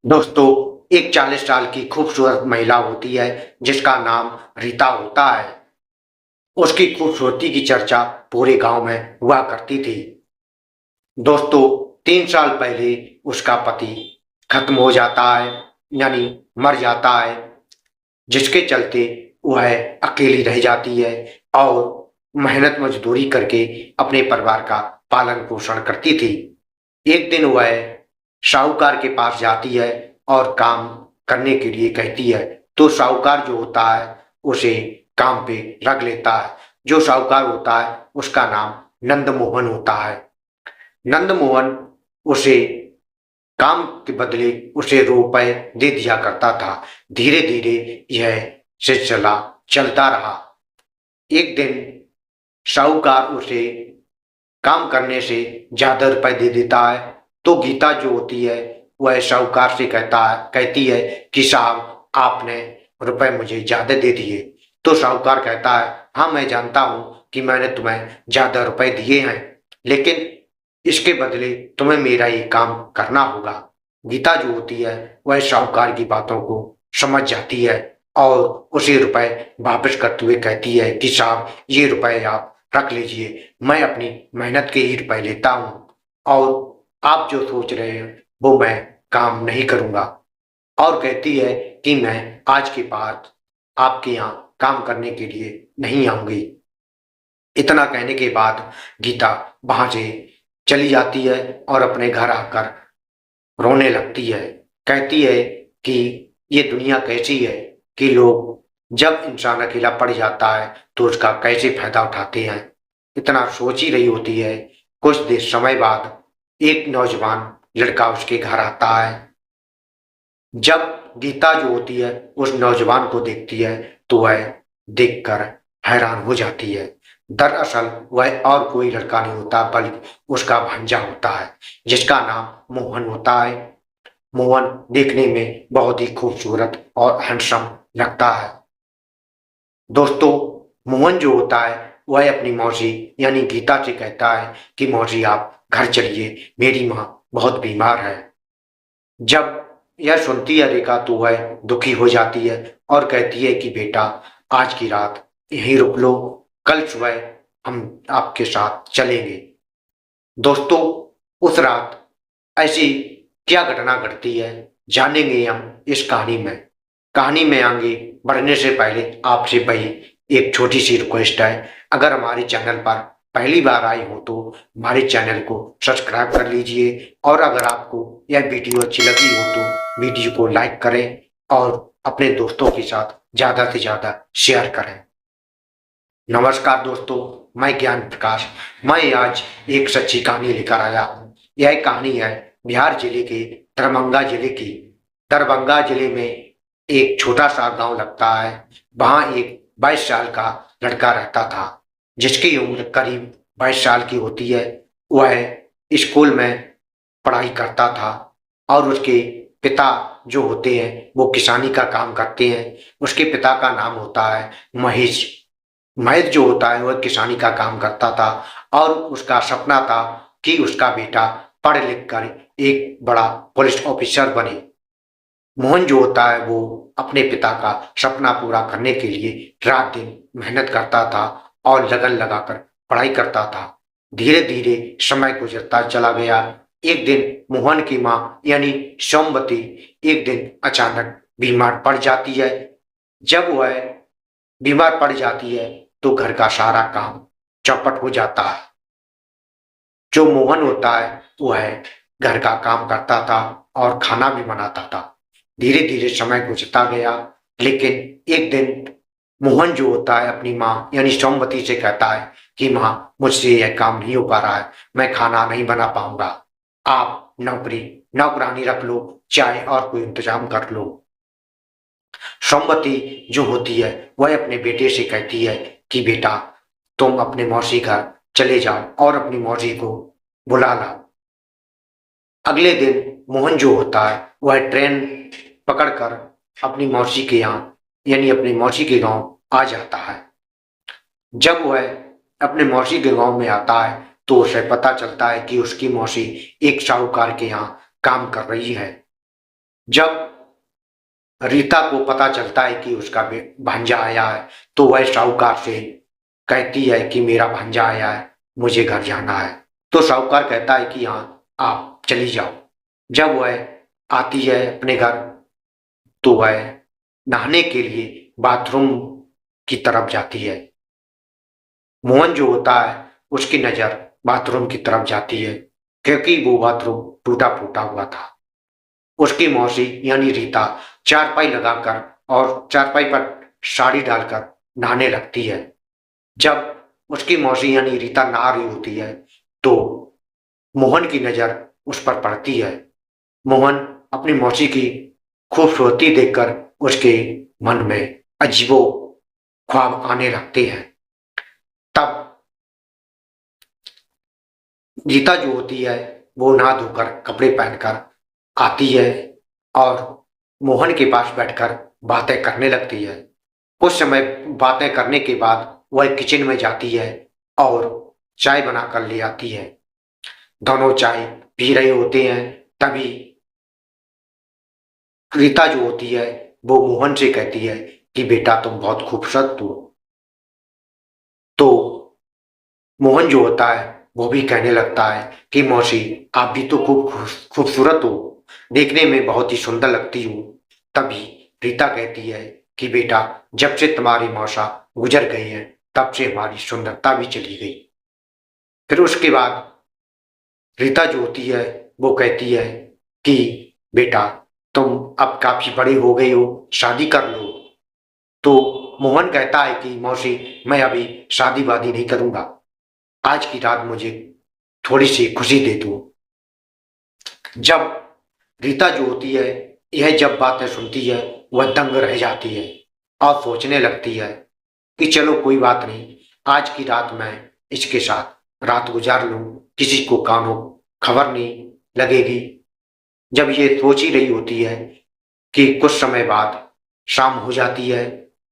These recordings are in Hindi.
दोस्तों, एक 40 साल की खूबसूरत महिला होती है जिसका नाम रीता होता है। उसकी खूबसूरती की चर्चा पूरे गांव में हुआ करती थी। दोस्तों, 3 साल पहले उसका पति खत्म हो जाता है, यानी मर जाता है, जिसके चलते वह अकेली रह जाती है और मेहनत मजदूरी करके अपने परिवार का पालन पोषण करती थी। एक दिन वह साहूकार के पास जाती है और काम करने के लिए कहती है, तो साहूकार जो होता है उसे काम पे रख लेता है। जो साहूकार होता है उसका नाम नंदमोहन होता है। नंदमोहन उसे काम के बदले उसे रुपए दे दिया करता था। धीरे धीरे यह सिलसिला चलता रहा। एक दिन साहूकार उसे काम करने से ज्यादा रुपए दे देता है, तो गीता जो होती है वह साहूकार से कहती है कि साहब, आपने रुपए मुझे ज्यादा दे दिए। तो साहूकार कहता है, हाँ मैं जानता हूँ कि मैंने तुम्हें ज्यादा रुपए दिए हैं, लेकिन इसके बदले तुम्हें मेरा ये काम करना होगा। गीता जो होती है वह साहूकार की बातों को समझ जाती है और उसे रुपए वापस करते हुए कहती है कि साहब, ये रुपए आप रख लीजिए, मैं अपनी मेहनत के ही रुपए लेता हूँ और आप जो सोच रहे हैं वो मैं काम नहीं करूंगा। और कहती है कि मैं आज के बाद आपके यहाँ काम करने के लिए नहीं आऊंगी। इतना कहने के बाद गीता वहां से चली जाती है और अपने घर आकर रोने लगती है। कहती है कि ये दुनिया कैसी है कि लोग, जब इंसान अकेला पड़ जाता है तो उसका कैसे फायदा उठाते हैं। इतना सोच ही रही होती है। कुछ देर समय बाद एक नौजवान लड़का उसके घर आता है। जब गीता जो होती है उस नौजवान को देखती है तो वह देखकर हैरान हो जाती है। दरअसल वह और कोई लड़का नहीं होता बल्कि उसका भांजा होता है, जिसका नाम मोहन होता है। मोहन देखने में बहुत ही खूबसूरत और हैंडसम लगता है। दोस्तों, मोहन जो होता है वह अपनी मौसी यानी गीता से कहता है कि मौसी, आप घर चलिए, मेरी माँ बहुत बीमार है। जब यह सुनती है रेखा तो वह दुखी हो जाती है और कहती है कि बेटा, आज की रात यहीं रुक लो, कल सुबह हम आपके साथ चलेंगे। दोस्तों, उस रात ऐसी क्या घटना घटती है जानेंगे हम इस कहानी में। कहानी में आगे बढ़ने से पहले आपसे भाई एक छोटी सी रिक्वेस्ट है। अगर हमारे चैनल पर पहली बार आए हो तो हमारे चैनल को सब्सक्राइब कर लीजिए, और अगर आपको यह वीडियो अच्छी लगी हो तो वीडियो को लाइक करें और अपने दोस्तों के साथ ज्यादा से ज्यादा शेयर करें। नमस्कार दोस्तों, मैं ज्ञान प्रकाश। मैं आज एक सच्ची कहानी लेकर आया हूँ। यह कहानी है बिहार जिले के दरभंगा जिले की। दरभंगा जिले में एक छोटा सा गांव लगता है। वहां एक 22 साल का लड़का रहता था, जिसकी उम्र करीब 22 साल की होती है। वह स्कूल में पढ़ाई करता था और उसके पिता जो होते हैं वो किसानी का काम करते हैं। उसके पिता का नाम होता है महेश। महेश जो होता है वह किसानी का काम करता था और उसका सपना था कि उसका बेटा पढ़ लिख कर एक बड़ा पुलिस ऑफिसर बने। मोहन जो होता है वो अपने पिता का सपना पूरा करने के लिए रात दिन मेहनत करता था और लगन लगाकर पढ़ाई करता था। धीरे धीरे समय गुजरता चला गया। एक दिन मोहन की माँ यानी सोमवती एक दिन अचानक बीमार पड़ जाती है। जब वह बीमार पड़ जाती है तो घर का सारा काम चौपट हो जाता है। जो मोहन होता है वह घर का काम करता था और खाना भी बनाता था। धीरे धीरे समय गुजरता गया, लेकिन एक दिन मोहन जो होता है अपनी माँ यानी सोमवती से कहता है कि माँ, मुझसे यह काम नहीं हो पा रहा है, मैं खाना नहीं बना पाऊंगा, आप नौकरानी रख लो, चाय और कोई इंतजाम कर लो। सोमवती जो होती है वह अपने बेटे से कहती है कि बेटा, तुम अपने मौसी घर चले जाओ और अपनी मौसी को बुला लाओ। अगले दिन मोहन जो होता है वह ट्रेन पकड़कर अपनी मौसी के यहाँ यानी अपनी मौसी के गांव आ जाता है। जब वह अपने मौसी के गांव में आता है तो उसे पता चलता है कि उसकी मौसी एक साहूकार के यहाँ काम कर रही है। जब रीता को पता चलता है कि उसका भांजा आया है तो वह साहूकार से कहती है कि मेरा भांजा आया है, मुझे घर जाना है। तो साहूकार कहता है कि हाँ, आप चली जाओ। जब वह आती है अपने घर तो वह नहाने के लिए बाथरूम की तरफ जाती है। मोहन जो होता है उसकी नजर बाथरूम की तरफ जाती है क्योंकि वो बाथरूम टूटा फूटा हुआ था। उसकी मौसी यानी रीता चारपाई लगाकर और चारपाई पर साड़ी डालकर नहाने लगती है। जब उसकी मौसी यानी रीता नहा रही होती है तो मोहन की नजर उस पर पड़ती है। मोहन अपनी मौसी की खूबसूरती देखकर उसके मन में अजीबो ख्वाब आने लगते हैं। तब रीता जो होती है वो नहा धोकर कपड़े पहनकर आती है और मोहन के पास बैठकर बातें करने लगती है। कुछ समय बातें करने के बाद वह किचन में जाती है और चाय बनाकर ले आती है। दोनों चाय पी रहे होते हैं, तभी रीता जो होती है वो मोहन से कहती है कि बेटा तुम बहुत खूबसूरत हो। तो मोहन जो होता है वो भी कहने लगता है कि मौसी आप भी तो खूबसूरत हो, देखने में बहुत ही सुंदर लगती हो। तभी रीता कहती है कि बेटा जब से तुम्हारी मौसा गुजर गई है तब से हमारी सुंदरता भी चली गई। फिर उसके बाद रीता जो होती है वो कहती है कि बेटा तुम अब काफी बड़े हो गए हो, शादी कर लो। तो मोहन कहता है कि मौसी मैं अभी शादी वादी नहीं करूंगा, आज की रात मुझे थोड़ी सी खुशी दे दो। जब रीता जो होती है यह जब बातें सुनती है वह दंग रह जाती है और सोचने लगती है कि चलो कोई बात नहीं, आज की रात मैं इसके साथ रात गुजार लूं, किसी को कानों खबर नहीं लगेगी। जब ये सोच ही रही होती है कि कुछ समय बाद शाम हो जाती है।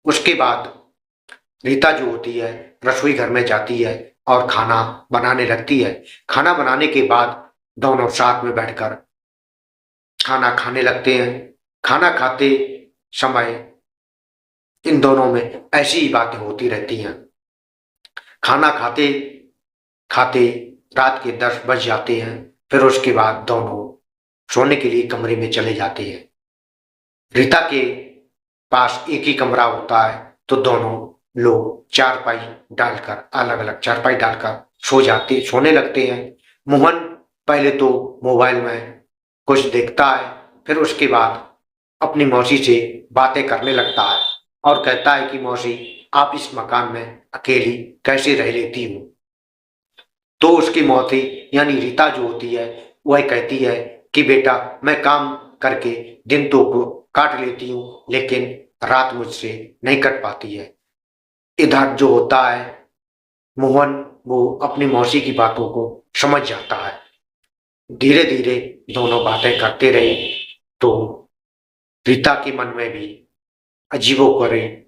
उसके बाद रीता जो होती है रसोई घर में जाती है और खाना बनाने लगती है। खाना बनाने के बाद दोनों साथ में बैठकर खाना खाने लगते हैं। खाना खाते समय इन दोनों में ऐसी ही बातें होती रहती हैं। खाना खाते खाते रात के 10 बज जाते हैं। फिर उसके बाद दोनों सोने के लिए कमरे में चले जाते हैं। रीता के पास एक ही कमरा होता है तो दोनों लोग चारपाई डालकर अलग अलग चारपाई डालकर सोने लगते हैं। मोहन पहले तो मोबाइल में कुछ देखता है, फिर उसके बाद अपनी मौसी से बातें करने लगता है और कहता है कि मौसी आप इस मकान में अकेली कैसे रह लेती हो। तो उसकी मौसी यानी रीता जो होती है वह कहती है कि बेटा मैं काम करके दिन तो काट लेती हूँ लेकिन रात मुझसे नहीं कट पाती है। इधर जो होता है मोहन वो अपनी मौसी की बातों को समझ जाता है। धीरे धीरे दोनों बातें करते रहे तो रीता के मन में भी अजीबोगरीब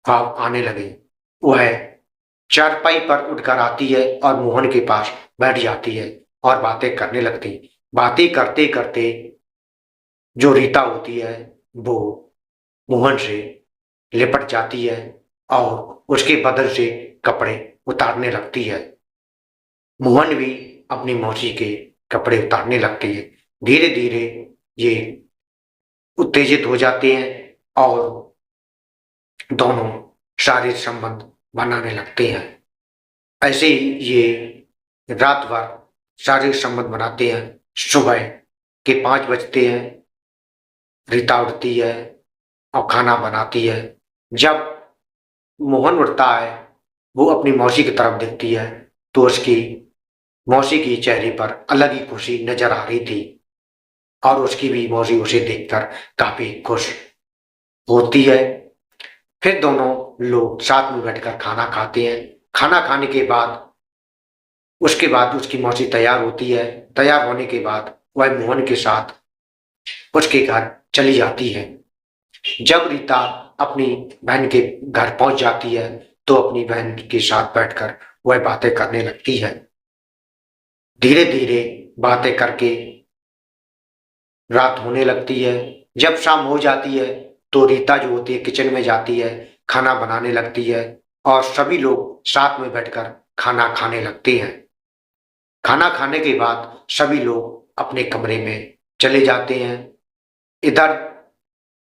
भाव आने लगे। वह चारपाई पर उठकर आती है और मोहन के पास बैठ जाती है और बातें करने लगती। बातें करते करते जो रीता होती है वो मोहन से लिपट जाती है और उसके बदन से कपड़े उतारने लगती है। मोहन भी अपनी मौसी के कपड़े उतारने लगती है। धीरे धीरे ये उत्तेजित हो जाते हैं और दोनों शारीरिक संबंध बनाने लगते हैं। ऐसे ही ये रात भर शारीरिक संबंध बनाते हैं। सुबह के 5 बजते हैं, रीता उठती है और खाना बनाती है। जब मोहन उठता है वो अपनी मौसी की तरफ देखती है तो उसकी मौसी की चेहरे पर अलग ही खुशी नजर आ रही थी और उसकी भी मौसी उसे देखकर काफी खुश होती है। फिर दोनों लोग साथ में बैठकर खाना खाते हैं। खाना खाने के बाद उसके बाद उसकी मौसी तैयार होती है। तैयार होने के बाद वह मोहन के साथ उसके घर चली जाती है। जब रीता अपनी बहन के घर पहुंच जाती है तो अपनी बहन के साथ बैठकर वह बातें करने लगती है। धीरे धीरे बातें करके रात होने लगती है। जब शाम हो जाती है तो रीता जो होती है किचन में जाती है, खाना बनाने लगती है और सभी लोग साथ में बैठकर खाना खाने लगते हैं। खाना खाने के बाद सभी लोग अपने कमरे में चले जाते हैं। इधर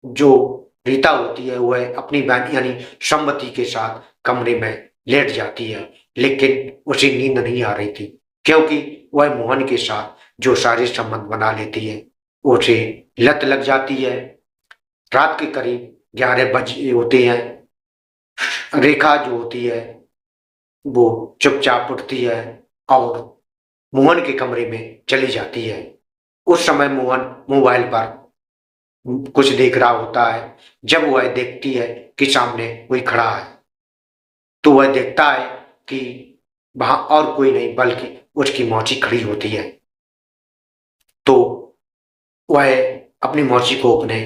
जो रीता होती है वह अपनी बहन यानी सम्मति के साथ कमरे में लेट जाती है, लेकिन उसे नींद नहीं आ रही थी क्योंकि वह मोहन के साथ जो शारीरिक संबंध बना लेती है उसे लत लग जाती है। रात के करीब 11 बजे होते हैं। रेखा जो होती है वो चुपचाप उठती है और मोहन के कमरे में चली जाती है। उस समय मोहन मोबाइल पर कुछ देख रहा होता है। जब वह देखती है कि सामने कोई खड़ा है तो वह देखता है कि वहां और कोई नहीं बल्कि उसकी मौसी खड़ी होती है। तो वह अपनी मौसी को अपने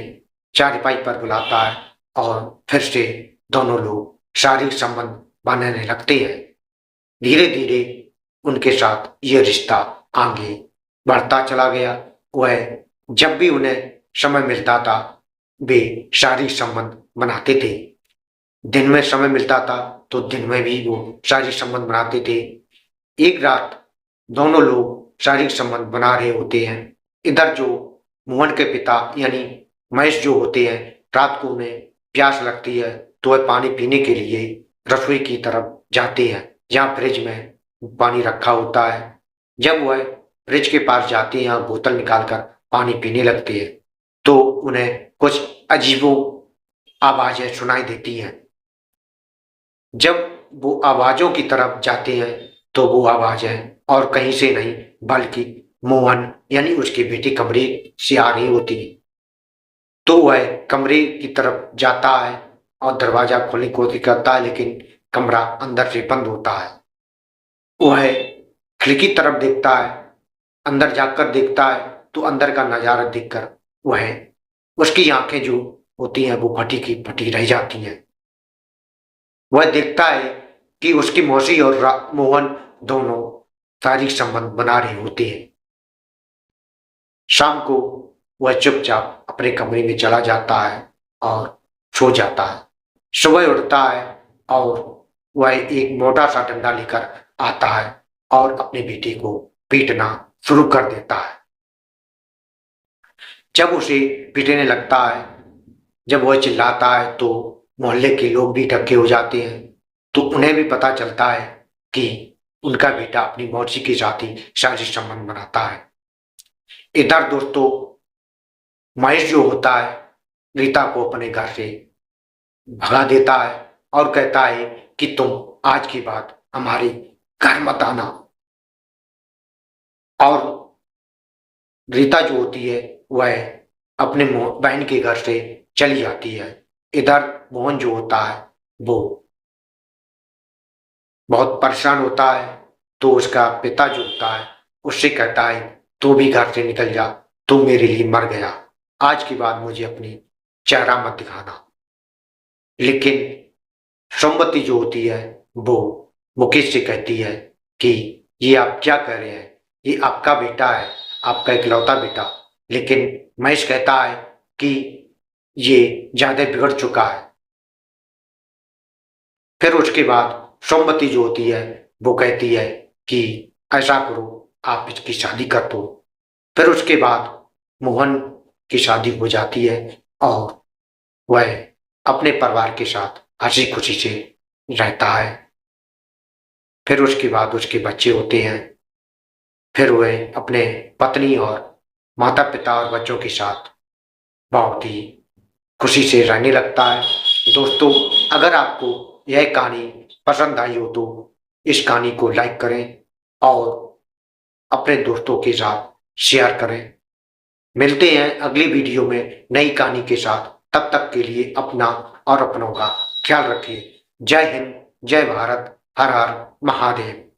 चारपाई पर बुलाता है और फिर से दोनों लोग शारीरिक संबंध बनाने लगते हैं। धीरे धीरे उनके साथ यह रिश्ता आगे बढ़ता चला गया। वह जब भी उन्हें समय मिलता था वे शारीरिक संबंध बनाते थे। दिन में समय मिलता था तो दिन में भी वो शारीरिक संबंध बनाते थे। एक रात दोनों लोग शारीरिक संबंध बना रहे होते हैं। इधर जो मोहन के पिता यानी महेश जो होते हैं, रात को उन्हें प्यास लगती है तो वह पानी पीने के लिए रसोई की तरफ जाते हैं जहाँ फ्रिज में पानी रखा होता है। जब वह फ्रिज के पास जाते हैं और बोतल निकालकर पानी पीने लगते हैं तो उन्हें कुछ अजीबो आवाजें सुनाई देती हैं। जब वो आवाजों की तरफ जाते हैं तो वो आवाजें और कहीं से नहीं बल्कि मोहन यानी उसके बेटे कमरे से आ रही होती है। तो वह कमरे की तरफ जाता है और दरवाजा खोलने की कोशिश करता है, लेकिन कमरा अंदर से बंद होता है। वह खिड़की तरफ देखता है, अंदर जाकर देखता है तो अंदर का नजारा देखकर वह उसकी आंखें जो होती हैं वो फटी की फटी रह जाती हैं। वह देखता है कि उसकी मौसी और मोहन दोनों शारीरिक संबंध बना रहे होते हैं। शाम को वह चुपचाप अपने कमरे में चला जाता है और सो जाता है। सुबह उठता है और वह एक मोटा सा डंडा लेकर आता है और अपने बेटे को पीटना शुरू कर देता है। जब उसे पीटने लगता है, जब वह चिल्लाता है तो मोहल्ले के लोग भी इकट्ठे हो जाते हैं। तो उन्हें भी पता चलता है कि उनका बेटा अपनी मौसी के साथ ही शारीरिक संबंध बनाता है। इधर दोस्तों महेश जो होता है रीता को अपने घर से भगा देता है और कहता है कि तुम आज के बाद हमारे घर मत आना। और रीता जो होती है वह अपने बहन के घर से चली जाती है। इधर मोहन जो होता है वो बहुत परेशान होता है तो उसका पिता जो होता है उससे कहता है तू भी घर से निकल जा, तू मेरे लिए मर गया, आज के बाद मुझे अपनी चेहरा मत दिखाना। लेकिन सम्मति जो होती है वो मुकेश से कहती है कि ये आप क्या कर रहे हैं, ये आपका बेटा है, आपका इकलौता बेटा। लेकिन महेश कहता है कि ये ज्यादा बिगड़ चुका है। फिर उसके बाद सम्मति जो होती है वो कहती है कि ऐसा करो आप इसकी शादी कर दो। फिर उसके बाद मोहन की शादी हो जाती है और वह अपने परिवार के साथ हंसी खुशी से रहता है। फिर उसके बाद उसके बच्चे होते हैं। फिर वह अपने पत्नी और माता पिता और बच्चों के साथ बहुत ही खुशी से रहने लगता है। दोस्तों अगर आपको यह कहानी पसंद आई हो तो इस कहानी को लाइक करें और अपने दोस्तों के साथ शेयर करें। मिलते हैं अगली वीडियो में नई कहानी के साथ। तब तक के लिए अपना और अपनों का ख्याल रखिए। जय हिंद, जय भारत, हर हर महादेव।